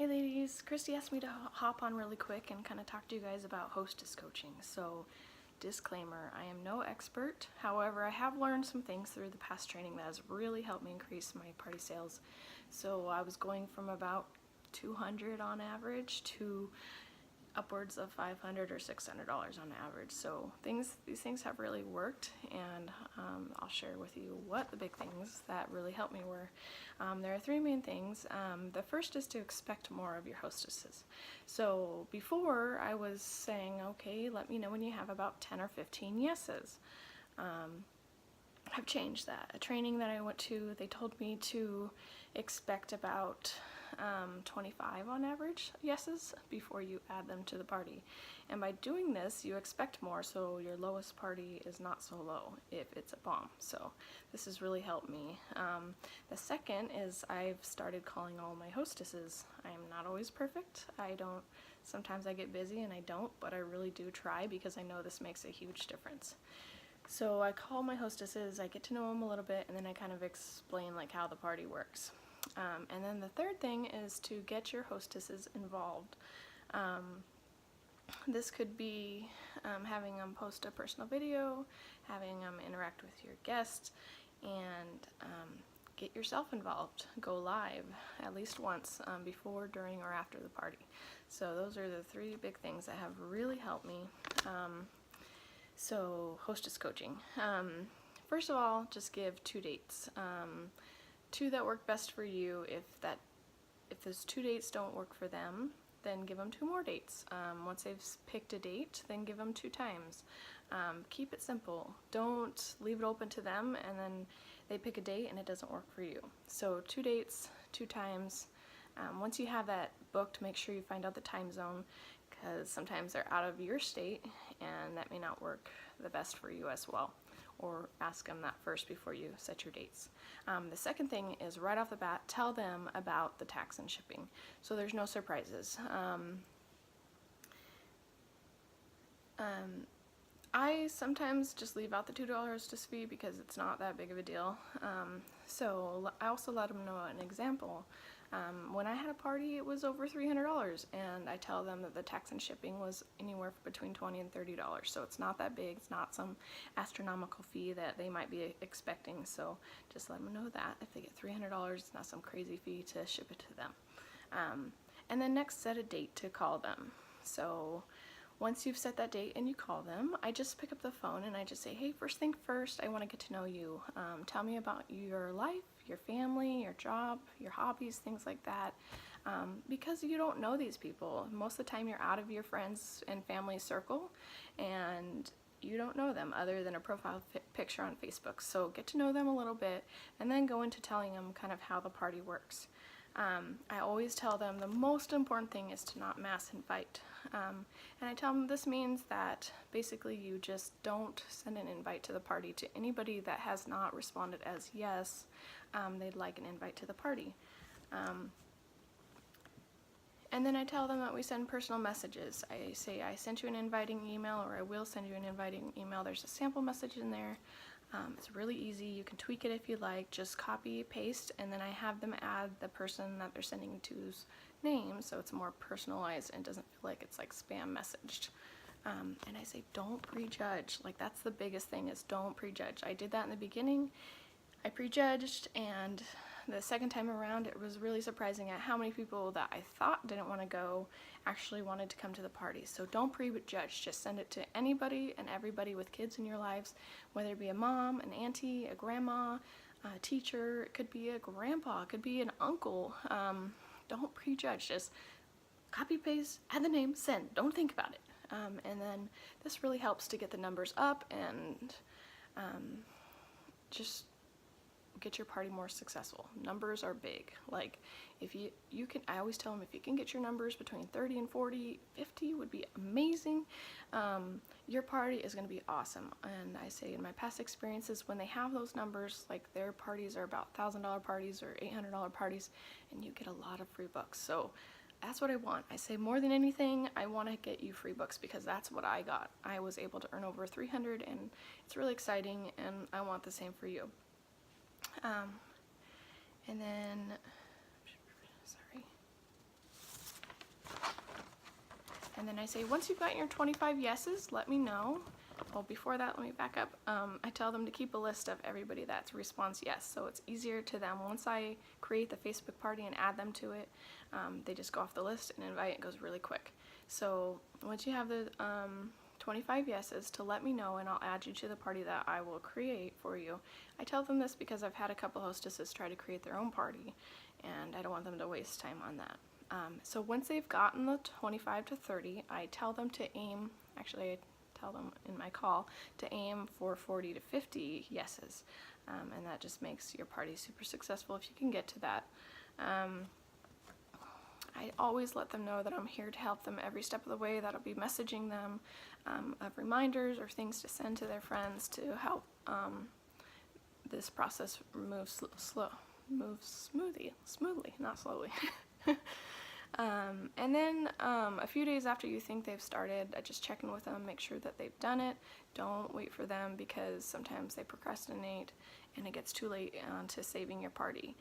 Hey ladies, Christy asked me to hop on really quick and kind of talk to you guys about hostess coaching. So, disclaimer, I am no expert. However, I have learned some things through the past training that has really helped me increase my party sales. So I was going from about 200 on average to upwards of $500 or $600 on average. So these things have really worked, and I'll share with you what the big things that really helped me were. There are three main things. The first is to expect more of your hostesses. So before I was saying, okay, let me know when you have about 10 or 15 yeses. I've changed that. A training that I went to, they told me to expect about 25 on average yeses before you add them to the party. And by doing this, you expect more, so your lowest party is not so low if it's a bomb. So this has really helped me. The second is I've started calling all my hostesses. I am not always perfect. Sometimes I get busy and I don't, but I really do try because I know this makes a huge difference. So I call my hostesses, I get to know them a little bit, and then I kind of explain like how the party works. And then the third thing is to get your hostesses involved. This could be having them post a personal video, having them interact with your guests, and get yourself involved. Go live at least once before, during, or after the party. So those are the three big things that have really helped me. So, hostess coaching. First of all, just give 2 dates. 2 that work best for you. If those 2 dates don't work for them, then give them 2 more dates. Once they've picked a date, then give them 2 times. Keep it simple. Don't leave it open to them and then they pick a date and it doesn't work for you. So 2 dates, 2 times. Once you have that booked, make sure you find out the time zone, because sometimes they're out of your state and that may not work the best for you as well. Or ask them that first before you set your dates. The second thing is right off the bat, tell them about the tax and shipping, so there's no surprises. I sometimes just leave out the $2 hostess fee because it's not that big of a deal. So I also let them know an example. When I had a party, it was over $300, and I tell them that the tax and shipping was anywhere between $20 and $30. So it's not that big. It's not some astronomical fee that they might be expecting. So just let them know that if they get $300, it's not some crazy fee to ship it to them. And then next, set a date to call them. So once you've set that date and you call them, I just pick up the phone and I just say, hey, first thing first, I want to get to know you. Tell me about your life, your family, your job, your hobbies, things like that. Because you don't know these people. Most of the time you're out of your friends and family circle and you don't know them other than a profile picture on Facebook. So get to know them a little bit and then go into telling them kind of how the party works. I always tell them the most important thing is to not mass invite. And I tell them this means that basically you just don't send an invite to the party to anybody that has not responded as yes, they'd like an invite to the party. And then I tell them that we send personal messages. I say I sent you an inviting email, or I will send you an inviting email. There's a sample message in there. It's really easy. You can tweak it if you like. Just copy, paste, and then I have them add the person that they're sending to's name, so it's more personalized and doesn't feel like it's like spam messaged. And I say don't prejudge. Like, that's the biggest thing, is don't prejudge. I did that in the beginning. I prejudged, and the second time around it was really surprising at how many people that I thought didn't want to go actually wanted to come to the party. So don't prejudge, just send it to anybody and everybody with kids in your lives, whether it be a mom, an auntie, a grandma, a teacher, it could be a grandpa, it could be an uncle. Don't prejudge, just copy, paste, add the name, send, don't think about it. And then this really helps to get the numbers up and just get your party more successful. Numbers are big. Like, if you can, I always tell them, if you can get your numbers between 30 and 40, 50 would be amazing. Your party is going to be awesome. And I say in my past experiences, when they have those numbers, like their parties are about $1,000 parties or $800 parties, and you get a lot of free books. So that's what I want. I say more than anything, I want to get you free books, because that's what I got. I was able to earn over 300, and it's really exciting, and I want the same for you. And then, sorry. And then I say, once you've gotten your 25 yeses, let me know. Well, before that, let me back up. I tell them to keep a list of everybody that responds yes, so it's easier to them. Once I create the Facebook party and add them to it, they just go off the list and invite. It goes really quick. So once you have the 25 yeses, to let me know and I'll add you to the party that I will create for you. I tell them this because I've had a couple hostesses try to create their own party, and I don't want them to waste time on that. So once they've gotten the 25 to 30, I tell them to aim, actually I tell them in my call, to aim for 40 to 50 yeses. And that just makes your party super successful if you can get to that. I always let them know that I'm here to help them every step of the way. That'll be messaging them of reminders or things to send to their friends to help this process move smoothly, not slowly. And then a few days after you think they've started, I just check in with them, make sure that they've done it. Don't wait for them because sometimes they procrastinate and it gets too late to saving your party.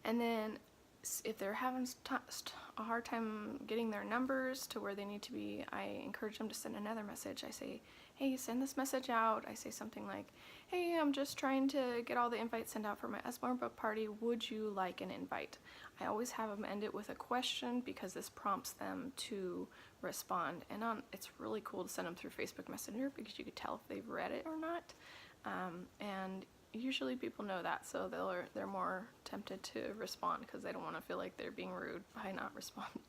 And then if they're having a hard time getting their numbers to where they need to be, I encourage them to send another message. I say, hey, send this message out. I say something like, hey, I'm just trying to get all the invites sent out for my Usborne book party. Would you like an invite? I always have them end it with a question because this prompts them to respond. And it's really cool to send them through Facebook Messenger because you could tell if they've read it or not. And usually people know that, so they're more tempted to respond because they don't want to feel like they're being rude by not responding.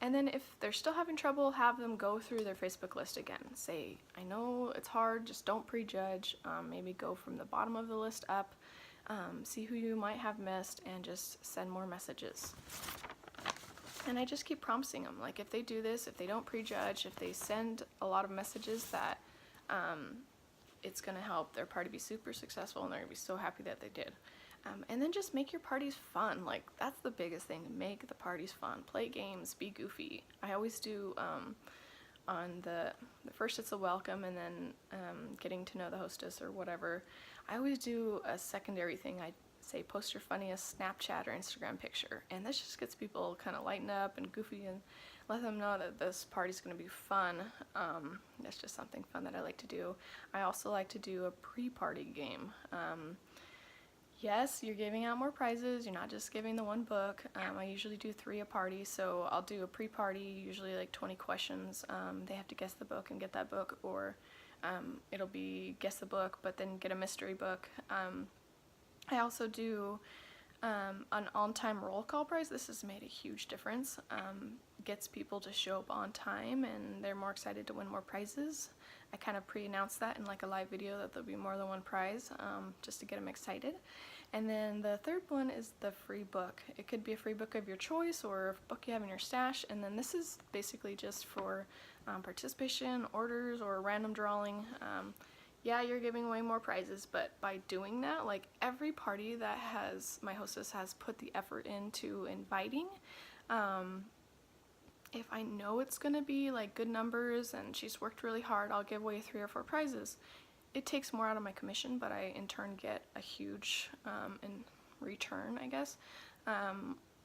And then if they're still having trouble, have them go through their Facebook list again. Say, I know it's hard, just don't prejudge. Maybe go from the bottom of the list up, see who you might have missed, and just send more messages. And I just keep prompting them, like if they do this, if they don't prejudge, if they send a lot of messages, that it's going to help their party be super successful and they're going to be so happy that they did. And then just make your parties fun. Like, that's the biggest thing. Make the parties fun. Play games. Be goofy. I always do, on the first it's a welcome, and then getting to know the hostess or whatever, I always do a secondary thing. I say post your funniest Snapchat or Instagram picture. And this just gets people kind of lighten up and goofy and let them know that this party's going to be fun. That's just something fun that I like to do. I also like to do a pre-party game. Yes, you're giving out more prizes. You're not just giving the one book. I usually do 3 a party, so I'll do a pre-party, usually like 20 questions. They have to guess the book and get that book, or it'll be guess the book but then get a mystery book. I also do an on-time roll call prize. This has made a huge difference. Gets people to show up on time and they're more excited to win more prizes. I kind of pre-announce that in like a live video that there'll be more than one prize, just to get them excited. And then the third one is the free book. It could be a free book of your choice or a book you have in your stash, and then this is basically just for participation, orders, or random drawing. Yeah, you're giving away more prizes, but by doing that, like every party that my hostess has put the effort into inviting, if I know it's gonna be like good numbers and she's worked really hard, I'll give away 3 or 4 prizes. It takes more out of my commission, but I in turn get a huge in return, I guess,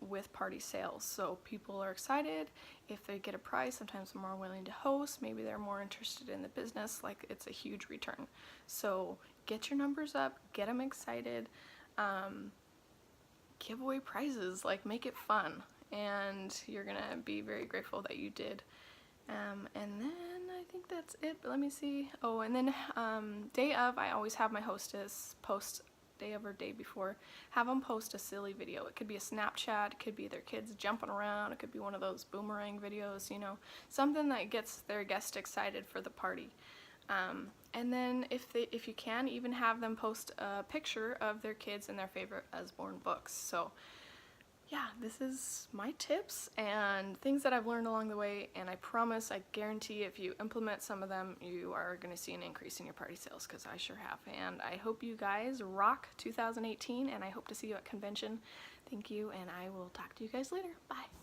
with party sales. So people are excited. If they get a prize, sometimes they're more willing to host. Maybe they're more interested in the business. Like, it's a huge return. So get your numbers up, get them excited, give away prizes, like make it fun, and you're gonna be very grateful that you did. And then I think that's it, but let me see. Oh, and then day of, I always have my hostess post, day of or day before, have them post a silly video. It could be a Snapchat, it could be their kids jumping around, it could be one of those boomerang videos, you know, something that gets their guest excited for the party. And then if you can, even have them post a picture of their kids and their favorite Usborne books. So yeah, this is my tips and things that I've learned along the way, and I promise, I guarantee if you implement some of them, you are going to see an increase in your party sales, because I sure have. And I hope you guys rock 2018, and I hope to see you at convention. Thank you, and I will talk to you guys later. Bye.